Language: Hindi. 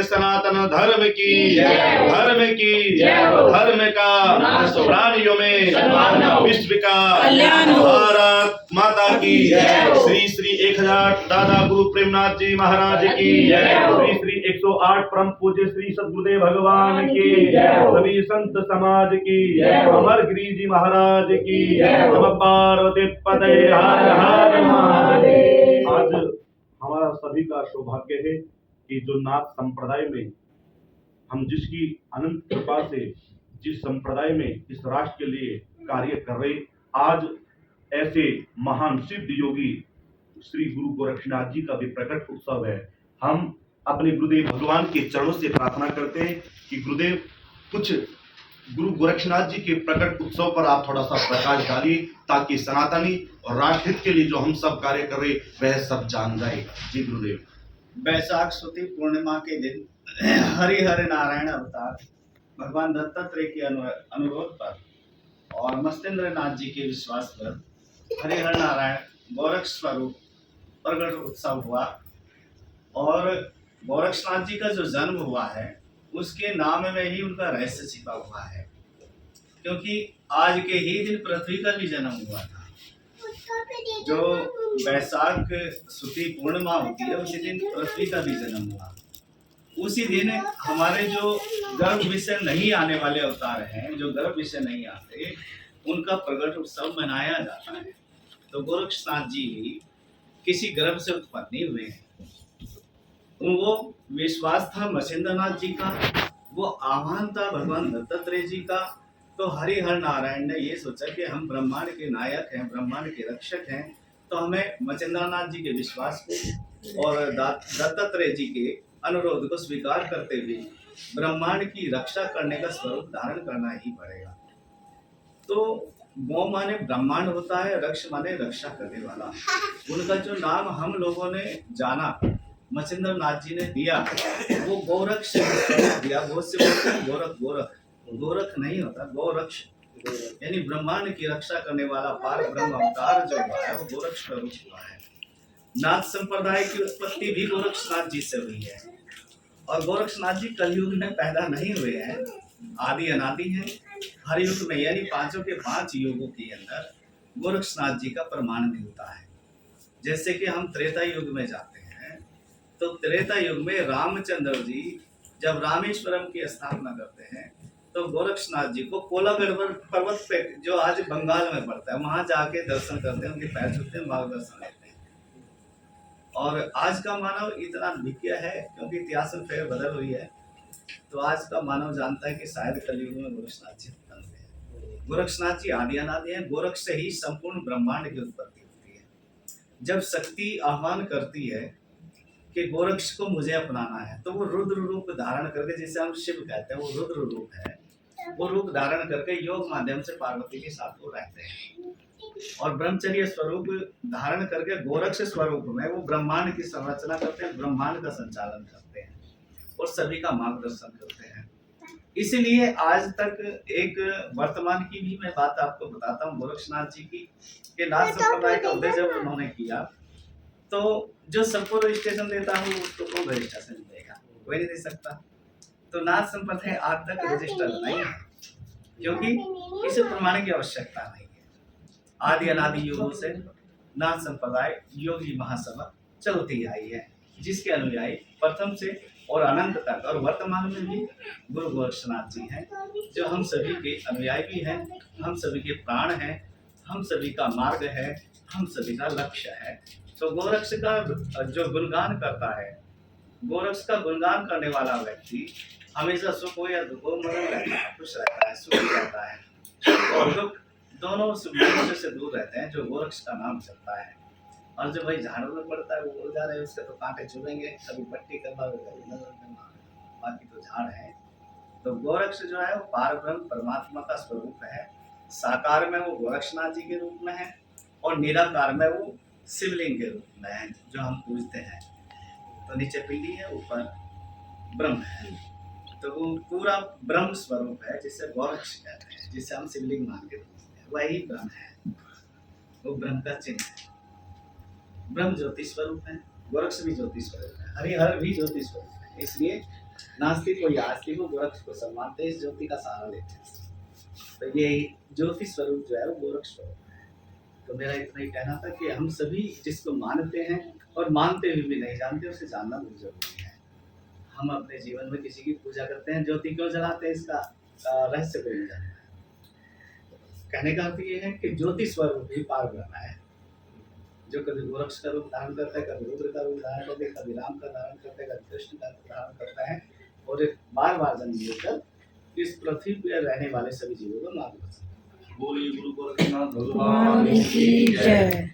सनातन धर्म की धर्म का प्राणियों में विश्व का भारत माता की श्री श्री 1000 दादा गुरु प्रेमनाथ जी महाराज की श्री श्री 108 परम पूज्य श्री सद्गुरुदेव भगवान की सभी संत समाज की अमर गिरी जी महाराज की नमः पार्वती पते हर हर महादेव। आज हमारा सभी का सौभाग्य है कि जो नाथ संप्रदाय में हम जिसकी अनंत कृपा से जिस संप्रदाय में इस राष्ट्र के लिए कार्य कर रहे, आज ऐसे महान सिद्ध योगी श्री गुरु गोरक्षनाथ जी का भी प्रकट उत्सव है। हम अपने गुरुदेव भगवान के चरणों से प्रार्थना करते हैं कि गुरुदेव कुछ गुरु गोरक्षनाथ जी के प्रकट उत्सव पर आप थोड़ा सा प्रकाश डालिए, ताकि सनातनी और राष्ट्रहित के लिए जो हम सब कार्य कर रहे वह सब जान जाए। जी गुरुदेव। बैसाख सुदी पूर्णिमा के दिन हरिहर नारायण अवतार भगवान दत्तात्रेय के अनुरोध पर और मत्स्येंद्र नाथ जी के विश्वास पर हरिहर नारायण गोरक्ष स्वरूप प्रकट उत्सव हुआ। और गोरक्षनाथ जी का जो जन्म हुआ है उसके नाम में ही उनका रहस्य छिपा हुआ है, क्योंकि आज के ही दिन पृथ्वी का भी जन्म हुआ था। जो बैसाख सुदी पूर्णिमा होती है उसी दिन पृथ्वी का भी जन्म हुआ। उसी दिन हमारे जो गर्भ विषय नहीं आने वाले अवतार हैं, जो गर्भ विषय नहीं आते, उनका प्रकट उत्सव मनाया जाता है। तो गोरक्षनाथ जी किसी गर्भ से उत्पन्न नहीं हुए हैं। वो विश्वास था मत्स्येंद्रनाथ जी का, वो आह्वान था भगवान दत्तात्रेय जी का। तो हरिहर नारायण ने ये सोचा कि हम ब्रह्मांड के नायक हैं, ब्रह्मांड के रक्षक हैं, तो हमें मत्स्येंद्रनाथ जी के विश्वास को और दत्तात्रेय जी के अनुरोध को स्वीकार करते हुए ब्रह्मांड की रक्षा करने का स्वरूप धारण करना ही पड़ेगा। तो गौ माने ब्रह्मांड होता है, रक्ष माने रक्षा करने वाला। उनका जो नाम हम लोगों ने जाना, मत्स्येंद्रनाथ जी ने दिया, वो गोरक्ष दिया। गो से गोरख, गोरख गोरख नहीं होता, गोरक्ष यानी ब्रह्मांड की रक्षा करने वाला पार ब्रह्म अवतार जो हुआ है वो गोरक्ष का रूप हुआ है। नाथ संप्रदाय की उत्पत्ति भी गोरक्षनाथ जी से हुई है। और गोरक्षनाथ जी कलयुग में पैदा नहीं हुए हैं, आदि अनादि हैं। हर युग में यानी पांचों के 5 युगों के अंदर गोरक्षनाथ जी का प्रमाण मिलता है। जैसे कि हम त्रेता युग में जाते हैं, तो त्रेता युग में रामचंद्र जी जब रामेश्वरम की स्थापना करते हैं, तो गोरक्षनाथ जी को कोलागढ़ पर्वत पे, जो आज बंगाल में पड़ता है, वहां जाके दर्शन करते हैं, उनके पैर छूते हैं, मार्गदर्शन लेते हैं। और आज का मानव इतना भिक्या है, क्योंकि इतिहास में फेर बदल हुई है, तो आज का मानव जानता है कि शायद कलयुग में गोरक्षनाथ जी उत्पन्न हुए हैं। गोरक्षनाथ जी आदि अनादि हैं। गोरक्ष से ही संपूर्ण ब्रह्मांड की उत्पत्ति होती है। जब शक्ति आह्वान करती है कि गोरक्ष को मुझे अपनाना है, तो वो रुद्र रूप धारण करके, जिसे हम शिव कहते हैं, वो रुद्र रूप है, वो रूप धारण करके योग माध्यम से पार्वती के साथ वो रहते हैं। और ब्रह्मचर्य स्वरूप धारण करके गोरक्ष स्वरूप में वो ब्रह्मांड की संरचना करते हैं, ब्रह्मांड का संचालन करते हैं और सभी का मार्गदर्शन करते हैं। इसीलिए आज तक एक वर्तमान की भी मैं बात आपको बताता हूँ गोरक्षनाथ जी की, कि नाथ संप्रदाय का उदय जब उन्होंने किया, तो जो सबको रजिस्ट्रेशन देता हूँ उसको कौन रजिस्ट्रेशन देगा? कोई नहीं दे सकता। तो नाथ संप्रदाय आज तक रजिस्टर्ड नहीं है, क्योंकि इसे प्रमाण की आवश्यकता नहीं है। आदि अनादि युगों से नाथ संप्रदाय योगी महासभा चलती आई है, जिसके अनुयायी प्रथम से और अनंत तक और वर्तमान में भी गुरु गोरक्षनाथ जी हैं, जो हम सभी के अनुयायी भी हैं, हम सभी के प्राण हैं, हम सभी का मार्ग है, हम सभी का लक्ष्य है। तो गोरक्ष का जो गुणगान करता है, गोरक्ष का गुणगान करने वाला व्यक्ति हमेशा सुख हो या दुख हो मगन रहता है, खुश रहता है, सुखी रहता है, और दुख दोनों मनुष्य से दूर रहते हैं जो गोरक्ष का नाम चलता है। और जो भाई झाड़ों में पड़ता है वो उड़ जा रहे हैं, उसके तो कांटे चुभेंगे, कभी पट्टी करवा, बाकी तो झाड़ है। तो गोरक्ष जो है वो पार ब्रह्म परमात्मा का स्वरूप है। साकार में वो गोरक्षनाथ जी के रूप में है, और निराकार में वो शिवलिंग के रूप में है, जो हम पूजते हैं। तो नीचे पिंडी है, ऊपर ब्रह्म है, तो वो पूरा ब्रह्म स्वरूप है, जिसे गोरक्ष कहते हैं, जिसे हम शिवलिंग मान के पूजते हैं। वही ब्रह्म है, वो ब्रह्म का चिन्ह है। ब्रह्म ज्योति स्वरूप है, गोरक्ष भी ज्योति स्वरूप है, हरिहर भी ज्योति स्वरूप है। इसलिए नास्तिक को या आस्तिक को गोरक्ष को सब मानते हैं, इस ज्योति का सहारा लेते हैं। तो ये ज्योति स्वरूप जो है वो गोरक्ष स्वरूप है। तो मेरा इतना ही कहना था कि हम सभी जिसको मानते हैं और मानते हुए भी नहीं जानते, उसे जानना बहुत जरूरी है। हम अपने जीवन में किसी की पूजा करते हैं, ज्योति क्यों जलाते हैं, इसका रहस्य कोई नहीं जानता है। कहने का अर्थ ये है कि ज्योति स्वरूप ही पार ब्रह्म है, जो कभी गोरक्ष का रूप धारण करता है, कभी रुद्र का रूप धारण करता है, कभी राम का धारण करता है, कभी कृष्ण का धारण करता है, और बार बार जन्म लेकर इस पृथ्वी पर रहने वाले सभी जीवों को मार्गदर्शन। बोलिए गुरु गोरखनाथ भगवान की जय।